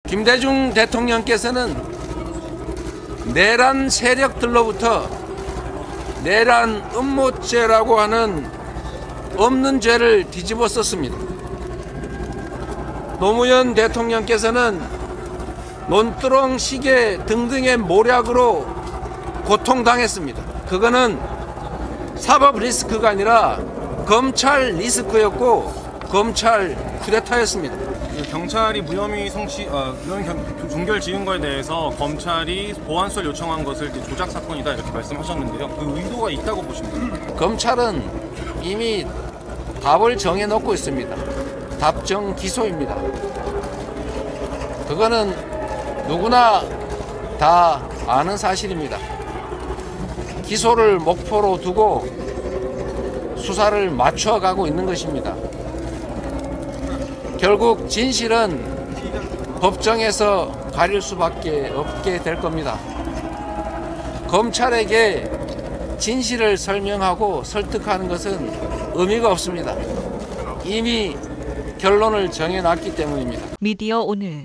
김대중 대통령께서는 내란 세력들로부터 내란 음모죄라고 하는 없는 죄를 뒤집어 썼습니다. 노무현 대통령께서는 논두렁 시계 등등의 모략으로 고통당했습니다. 그거는 사법 리스크가 아니라 검찰 리스크였고 검찰 쿠데타였습니다. 경찰이 무혐의 종결 지은 거에 대해서 검찰이 보완수를 요청한 것을 조작 사건이다 이렇게 말씀하셨는데요. 그 의도가 있다고 보십니까? 검찰은 이미 답을 정해놓고 있습니다. 답정 기소입니다. 그거는 누구나 다 아는 사실입니다. 기소를 목표로 두고 수사를 맞춰가고 있는 것입니다. 결국 진실은 법정에서 가릴 수밖에 없게 될 겁니다. 검찰에게 진실을 설명하고 설득하는 것은 의미가 없습니다. 이미 결론을 정해놨기 때문입니다. 미디어 오늘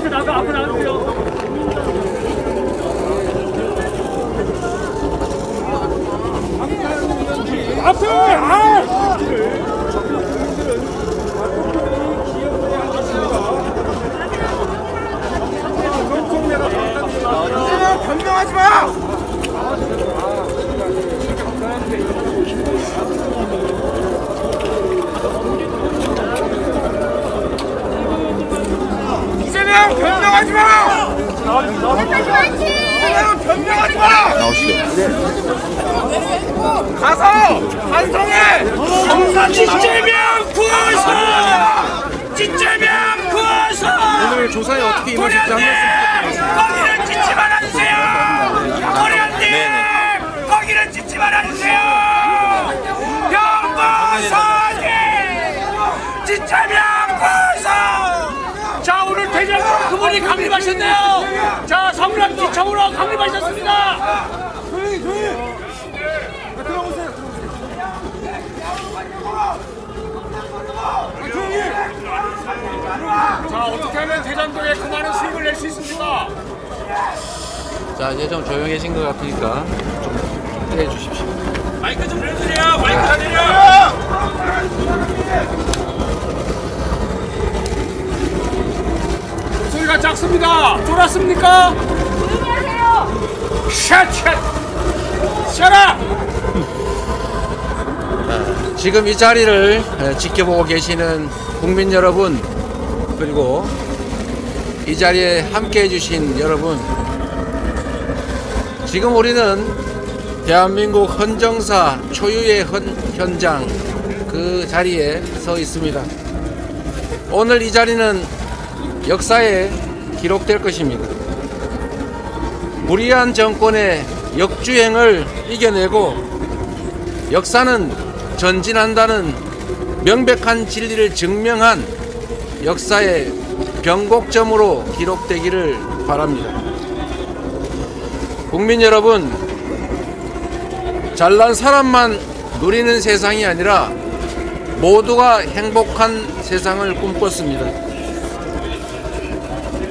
나도 앞에 나오세요. 변명하지 마! 이재명 변명하지 마! 변명하지 마! 가서 반성해! 이재명 구원서! 이재명 구원서! 오늘 조사에 어떻게 임하실지 한 말씀 거기는 짓지 말아주세요! 도련님! 거기는 짓지 말아주세요! 영구선이! 이재명 구원서! 자, 오늘 대장으로 그분이 강림하셨네요! 자, 성남지청으로 강림하셨습니다! 자, 어떻게 하면 대장동에 그 많은 수익을 낼 수 있습니까? 자, 이제 좀 조용해진 것 같으니까 좀 떼해 주십시오. 마이크 좀 내려주세요. 마이크 다 내려. 소리가 작습니다. 쫄았습니까? 조용히 하세요. 샷. 샷아. 지금 이 자리를 지켜보고 계시는 국민 여러분, 그리고 이 자리에 함께 해주신 여러분, 지금 우리는 대한민국 헌정사 초유의 현장 그 자리에 서 있습니다. 오늘 이 자리는 역사에 기록될 것입니다. 무리한 정권의 역주행을 이겨내고 역사는 전진한다는 명백한 진리를 증명한 역사의 변곡점으로 기록되기를 바랍니다. 국민 여러분, 잘난 사람만 누리는 세상이 아니라 모두가 행복한 세상을 꿈꿨습니다.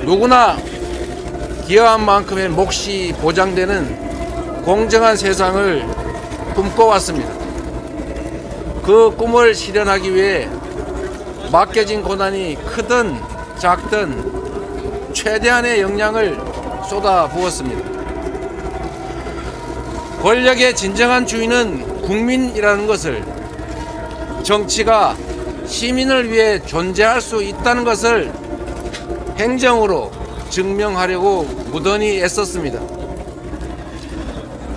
누구나 기여한 만큼의 몫이 보장되는 공정한 세상을 꿈꿔왔습니다. 그 꿈을 실현하기 위해 맡겨진 고난이 크든 작든 최대한의 역량을 쏟아부었습니다. 권력의 진정한 주인은 국민이라는 것을, 정치가 시민을 위해 존재할 수 있다는 것을 행정으로 증명하려고 무던히 애썼습니다.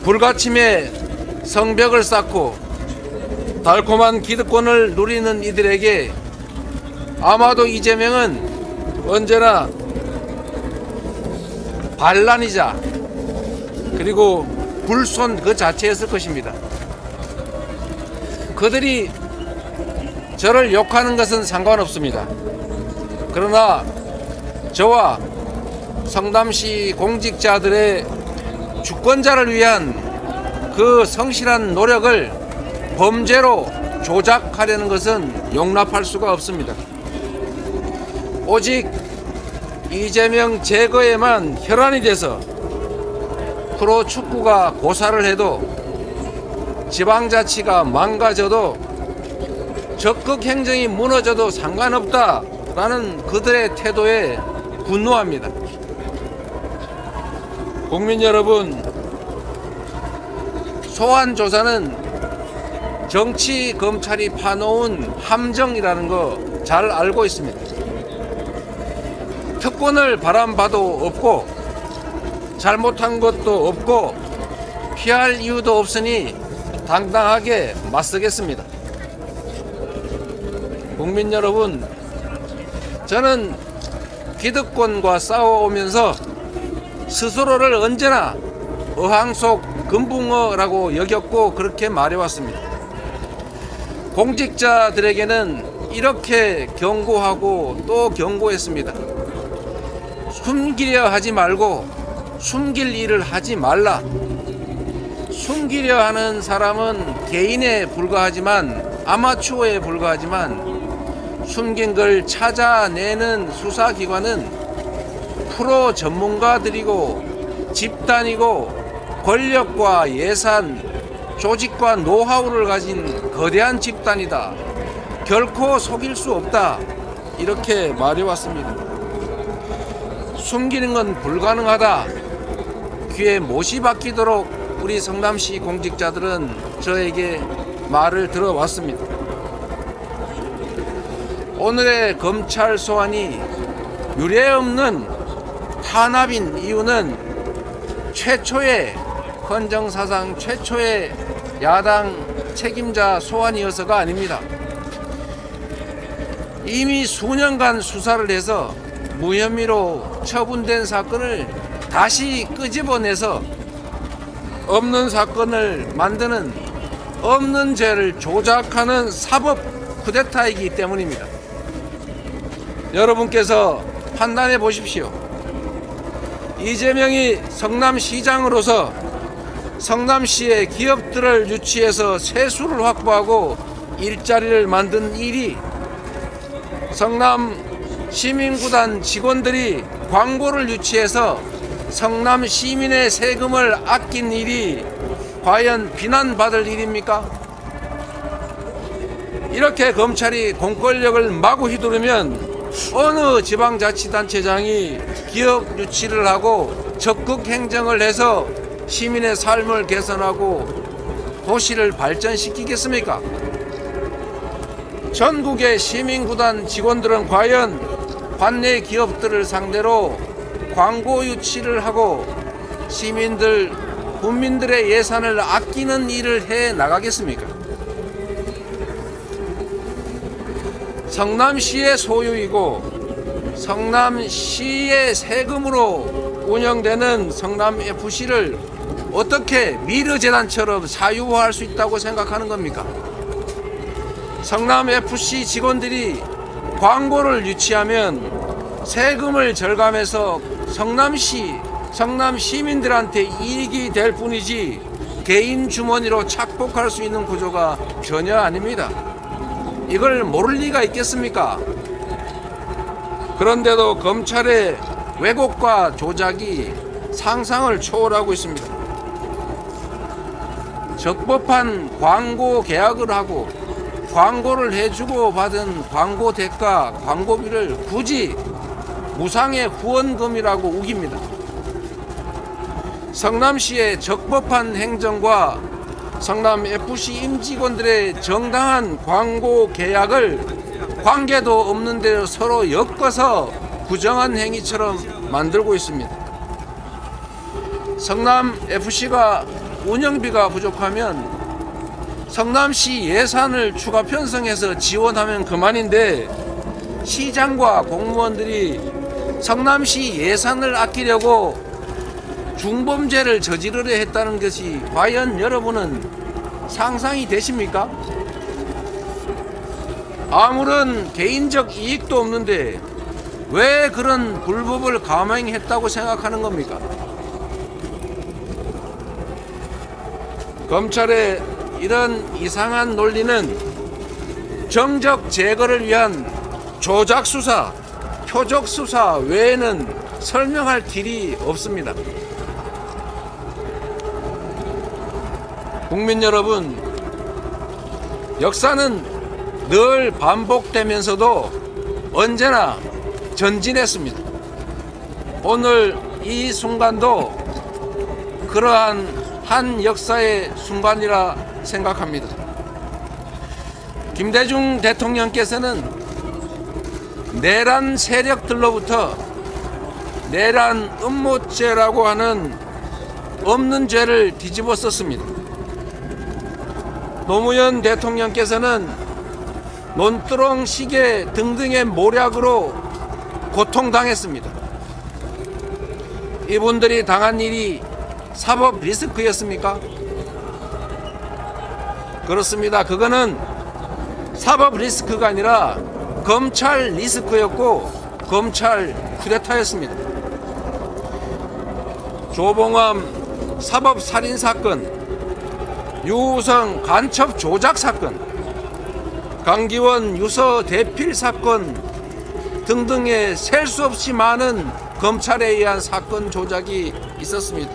불가침에 성벽을 쌓고 달콤한 기득권을 누리는 이들에게 아마도 이재명은 언제나 반란이자 그리고 불손 그 자체였을 것입니다. 그들이 저를 욕하는 것은 상관없습니다. 그러나 저와 성남시 공직자들의 주권자를 위한 그 성실한 노력을 범죄로 조작하려는 것은 용납할 수가 없습니다. 오직 이재명 제거에만 혈안이 돼서 프로축구가 고사를 해도 지방자치가 망가져도 적극 행정이 무너져도 상관없다라는 그들의 태도에 분노합니다. 국민 여러분, 소환조사는 정치 검찰이 파놓은 함정이라는 거 잘 알고 있습니다. 특권을 바람봐도 없고 잘못한 것도 없고 피할 이유도 없으니 당당하게 맞서겠습니다. 국민 여러분, 저는 기득권과 싸워오면서 스스로를 언제나 어항 속 금붕어라고 여겼고 그렇게 말해왔습니다. 공직자들에게는 이렇게 경고하고 또 경고했습니다. 숨기려 하지 말고 숨길 일을 하지 말라. 숨기려 하는 사람은 개인에 불과하지만 아마추어에 불과하지만 숨긴 걸 찾아내는 수사기관은 프로 전문가들이고 집단이고 권력과 예산, 조직과 노하우를 가진 거대한 집단이다. 결코 속일 수 없다. 이렇게 말해왔습니다. 숨기는 건 불가능하다. 귀에 못이 박히도록 우리 성남시 공직자들은 저에게 말을 들어왔습니다. 오늘의 검찰 소환이 유례없는 탄압인 이유는 최초의 헌정사상 최초의 야당 책임자 소환이어서가 아닙니다. 이미 수년간 수사를 해서 무혐의로 처분된 사건을 다시 끄집어내서 없는 사건을 만드는 없는 죄를 조작하는 사법 쿠데타이기 때문입니다. 여러분께서 판단해 보십시오. 이재명이 성남시장으로서 성남시의 기업들을 유치해서 세수를 확보하고 일자리를 만든 일이 성남 시민구단 직원들이 광고를 유치해서 성남 시민의 세금을 아낀 일이 과연 비난받을 일입니까? 이렇게 검찰이 공권력을 마구 휘두르면 어느 지방자치단체장이 기업 유치를 하고 적극 행정을 해서 시민의 삶을 개선하고 도시를 발전시키겠습니까? 전국의 시민구단 직원들은 과연 관내 기업들을 상대로 광고 유치를 하고 시민들, 국민들의 예산을 아끼는 일을 해 나가겠습니까? 성남시의 소유이고 성남시의 세금으로 운영되는 성남FC를 어떻게 미르재단처럼 사유화할 수 있다고 생각하는 겁니까? 성남FC 직원들이 광고를 유치하면 세금을 절감해서 성남 시민들한테 이익이 될 뿐이지 개인 주머니로 착복할 수 있는 구조가 전혀 아닙니다. 이걸 모를 리가 있겠습니까? 그런데도 검찰의 왜곡과 조작이 상상을 초월하고 있습니다. 적법한 광고 계약을 하고 광고를 해주고 받은 광고 대가, 광고비를 굳이 무상의 후원금이라고 우깁니다. 성남시의 적법한 행정과 성남FC 임직원들의 정당한 광고 계약을 관계도 없는 데로 서로 엮어서 부정한 행위처럼 만들고 있습니다. 성남FC가 운영비가 부족하면 성남시 예산을 추가 편성해서 지원하면 그만인데 시장과 공무원들이 성남시 예산을 아끼려고 중범죄를 저지르려 했다는 것이 과연 여러분은 상상이 되십니까? 아무런 개인적 이익도 없는데 왜 그런 불법을 감행했다고 생각하는 겁니까? 검찰의 이런 이상한 논리는 정적 제거를 위한 조작 수사, 표적 수사 외에는 설명할 길이 없습니다. 국민 여러분, 역사는 늘 반복되면서도 언제나 전진했습니다. 오늘 이 순간도 그러한 한 역사의 순간이라 생각합니다. 김대중 대통령께서는 내란 세력들로부터 내란 음모죄라고 하는 없는 죄를 뒤집어 썼습니다. 노무현 대통령께서는 논두렁 시계 등등의 모략으로 고통당했습니다. 이분들이 당한 일이 사법 리스크였습니까? 그렇습니다. 그거는 사법 리스크가 아니라 검찰 리스크였고 검찰 쿠데타였습니다. 조봉암 사법 살인 사건, 유우성 간첩 조작 사건, 강기원 유서 대필 사건 등등의 셀 수 없이 많은 검찰에 의한 사건 조작이 있었습니다.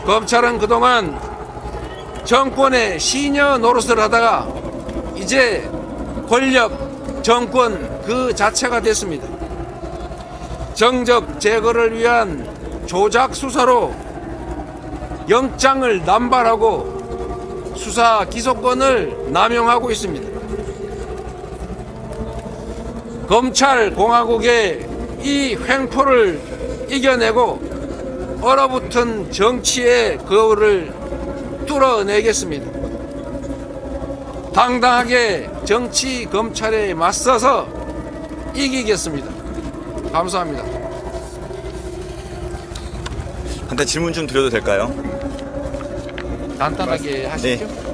검찰은 그동안 정권의 시녀 노릇을 하다가 이제 권력, 정권 그 자체가 됐습니다. 정적 제거를 위한 조작 수사로 영장을 남발하고 수사 기소권을 남용하고 있습니다. 검찰 공화국의 이 횡포를 이겨내고 얼어붙은 정치의 거울을 뚫어내겠습니다. 당당하게 정치 검찰에 맞서서 이기겠습니다. 감사합니다. 한테 질문 좀 드려도 될까요? 간단하게 하시죠. 네.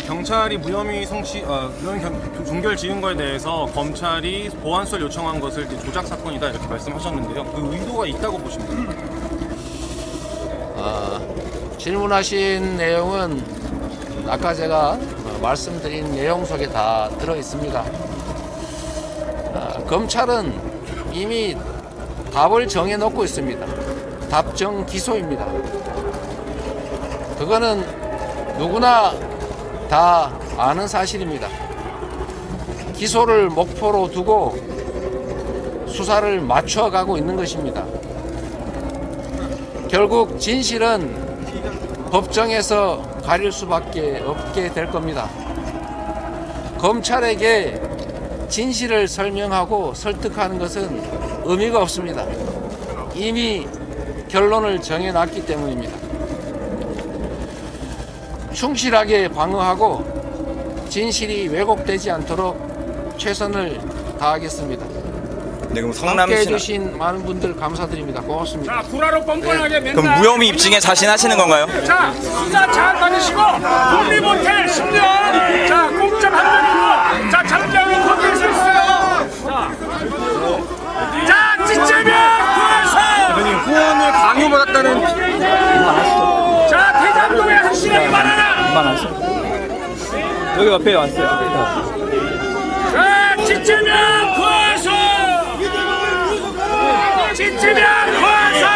경찰이 무혐의 종결 지은 거에 대해서 검찰이 보완수를 요청한 것을 이제 조작 사건이다 이렇게 말씀하셨는데요. 그 의도가 있다고 보십니까? 질문하신 내용은 아까 제가 말씀드린 내용 속에 다 들어 있습니다. 검찰은 이미 답을 정해놓고 있습니다. 답정 기소입니다. 그거는 누구나 다 아는 사실입니다. 기소를 목표로 두고 수사를 맞춰가고 있는 것입니다. 결국 진실은 법정에서 가릴 수밖에 없게 될 겁니다. 검찰에게 진실을 설명하고 설득하는 것은 의미가 없습니다. 이미 결론을 정해놨기 때문입니다. 충실하게 방어하고 진실이 왜곡되지 않도록 최선을 다하겠습니다. 네, 그럼 함께 성남시 해주신 많은 분들 감사드립니다. 고맙습니다. 자, 불화로 뻔뻔하게 맨날. 그럼 무혐의 입증에 자신하시는 건가요? 자, 수사 잘 받으시고 독립호텔 10년. 자, 공적 한번이고. 자, 장병이 거기에 서 있어요. 자, 찌찌면 구해서. 후원을 강요받았다는 자, 대장동에 확실하게 말하라. 여기 앞에 왔어요. 자, 찌찌면 구해서. 찌찌면 구해서.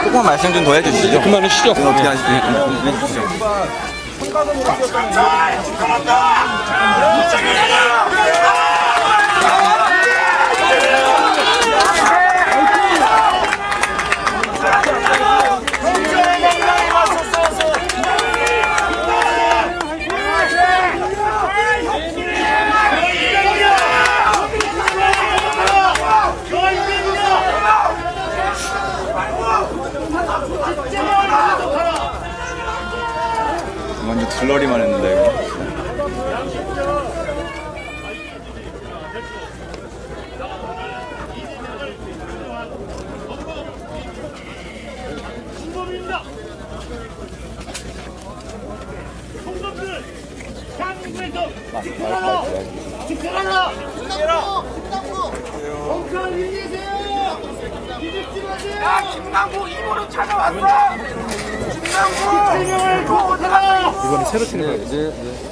조금만 말씀 좀 더 해주시죠. 그만하시죠. 어떻게 해주시죠. 글러리만 했는데 이거. 김남국 입으로 찾아왔어. 김남국 3명을 보고 들어가. 이번에 새로 생긴 거.